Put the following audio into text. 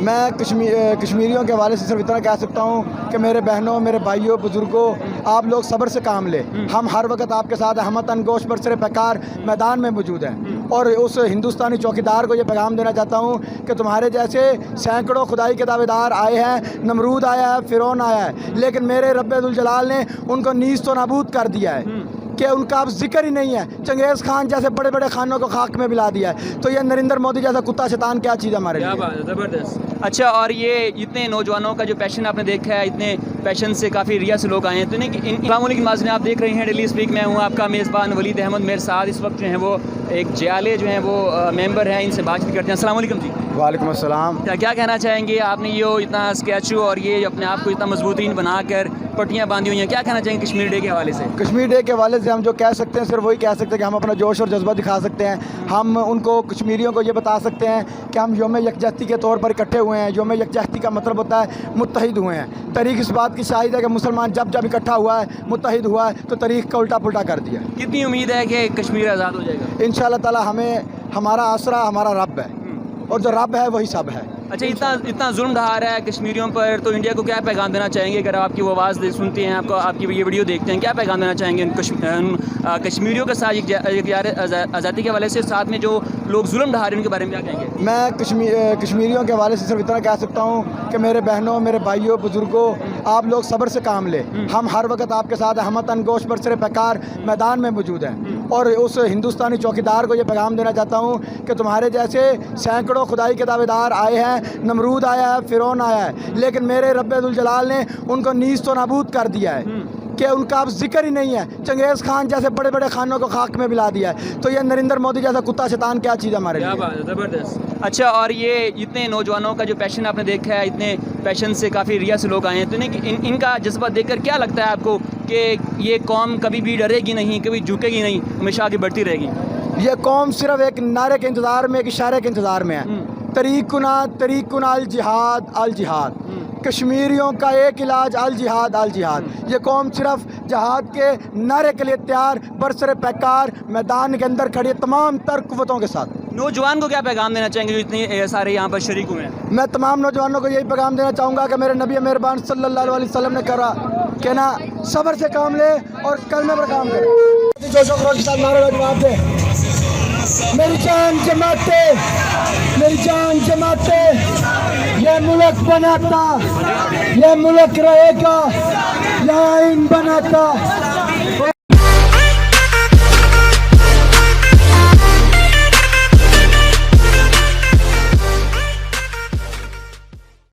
میں کشمیریوں کے حوالے سے صرف اتنا کہہ سکتا ہوں کہ میرے بہنوں، میرے بھائیوں، بزرگوں، آپ لوگ صبر سے کام لیں. ہم ہر وقت آپ کے ساتھ ہیں. ہمتاً گوشت برسر پیکار میدان میں موجود ہیں. اور اس ہندوستانی چوکیدار کو یہ پیغام دینا چاہتا ہوں کہ تمہارے جیسے سینکڑوں خدائی کے دعوے دار آئے ہیں. نمرود آیا ہے، فرعون آیا ہے، لیکن میرے رب ذوالجلال نے ان کو نیست و نابود کر دیا ہے کہ ان کا اب ذکر ہی نہیں ہے. چنگیز خان جیسے بڑے بڑے خانوں کو خاک میں ملا دیا ہے. تو یہ نریندر مودی جیسا کتا شیطان کیا چیز ہے ہمارے لیے. زبردست. اچھا، اور یہ اتنے نوجوانوں کا جو پیشن آپ نے دیکھا ہے، اتنے پیشن سے کافی ایریا سے لوگ آئے ہیں. تو السلام علیکم ناظرین، آپ دیکھ رہے ہیں ڈیلی اسپیک. میں ہوں آپ کا میزبان ولید احمد. میرے ساتھ اس وقت جو ہیں وہ ایک جیالے جو ہیں وہ ممبر ہیں، ان سے بات چیت کرتے ہیں. السلام علیکم جی. وعلیکم السلام. کیا کہنا چاہیں گے؟ آپ نے یہ اتنا اسکیچو اور یہ اپنے آپ کو اتنا مضبوطین بنا کر پٹیاں باندھی ہوئی ہیں، کیا کہنا چاہیں گے کشمیر ڈے کے حوالے سے؟ کشمیر ڈے کے حوالے سے ہم جو کہہ سکتے ہیں صرف وہی کہہ سکتے ہیں کہ ہم اپنا جوش اور جذبہ دکھا سکتے ہیں. ہم ان کو کشمیریوں کو یہ بتا سکتے ہیں کہ ہم یوم یکجہتی کے طور پر اکٹھے ہوئے ہیں. یوم یکجہتی کا مطلب ہوتا ہے متحد ہوئے ہیں. تاریخ اس بات کی شاہد ہے کہ مسلمان جب اکٹھا ہوا ہے، متحد ہوا ہے، تو تاریخ کا الٹا پلٹا کر دیا. کتنی امید ہے کہ کشمیر آزاد ہو جائے گا؟ انشاءاللہ تعالی ہمارا آسرا ہمارا رب ہے، اور جو رب ہے وہی سب ہے. اچھا، اتنا ظلم ڈھا رہا ہے کشمیریوں پر، تو انڈیا کو کیا پیغام دینا چاہیں گے؟ اگر آپ کی وہ آواز سنتے ہیں، آپ کی یہ ویڈیو دیکھتے ہیں، کیا پیغام دینا چاہیں گے ان کشمیریوں کے ساتھ آزادی کے حوالے سے، ساتھ میں جو لوگ ظلم ڈھا رہے ہیں ان کے بارے میں کیا کہیں گے؟ میں کشمیریوں کے حوالے سے صرف اتنا کہہ سکتا ہوں کہ میرے بہنوں، میرے بھائیوں، بزرگوں، آپ لوگ صبر سے کام لیں. ہم ہر وقت آپ کے ساتھ ہیں. ہمتاً گوشت برسر پیکار میدان میں موجود ہیں. اور اس ہندوستانی چوکیدار کو یہ پیغام دینا چاہتا ہوں کہ تمہارے جیسے سینکڑوں خدائی کے دعوے دار آئے ہیں. نمرود آیا ہے، فرعون آیا ہے، لیکن میرے رب ذوالجلال نے ان کو نیست و نابود کر دیا ہے کہ ان کا اب ذکر ہی نہیں ہے. چنگیز خان جیسے بڑے بڑے خانوں کو خاک میں ملا دیا ہے. تو یہ نریندر مودی جیسا کتا شیطان کیا چیز ہے ہمارے لیے. زبردست. اچھا، اور یہ اتنے نوجوانوں کا جو پیشن آپ نے دیکھا ہے، اتنے پیشن سے کافی ایریا سے لوگ آئے ہیں. تو ان کا جذبہ دیکھ کر کیا لگتا ہے آپ کو کہ یہ قوم کبھی بھی ڈرے گی نہیں، کبھی جھکے گی نہیں، ہمیشہ آگے بڑھتی رہے گی؟ یہ قوم صرف ایک نعرے کے انتظار میں، ایک اشارے کے انتظار میں ہے. طریقنا الجہاد الجہاد. کشمیریوں کا ایک علاج الجہاد الجہاد. یہ قوم صرف جہاد کے نعرے کے لیے تیار، برسر پیکار میدان کے اندر کھڑی ہے تمام تر قوتوں کے ساتھ. نوجوان کو کیا پیغام دینا چاہیں گے جو اتنے سارے یہاں پر شریک ہوئے ہیں؟ میں تمام نوجوانوں کو یہی پیغام دینا چاہوں گا کہ میرے نبی مہربان صلی اللہ علیہ وسلم نے کہا کہ نا صبر سے کام لے اور کلمے پر کام کرے. جوش و خروش کے ساتھ نعرے کا جواب دے. میری جان جماعتے، میری جان جماعتے، یہ ملک بناتا، یہ ملک رہے گا، یہ آئین بناتا.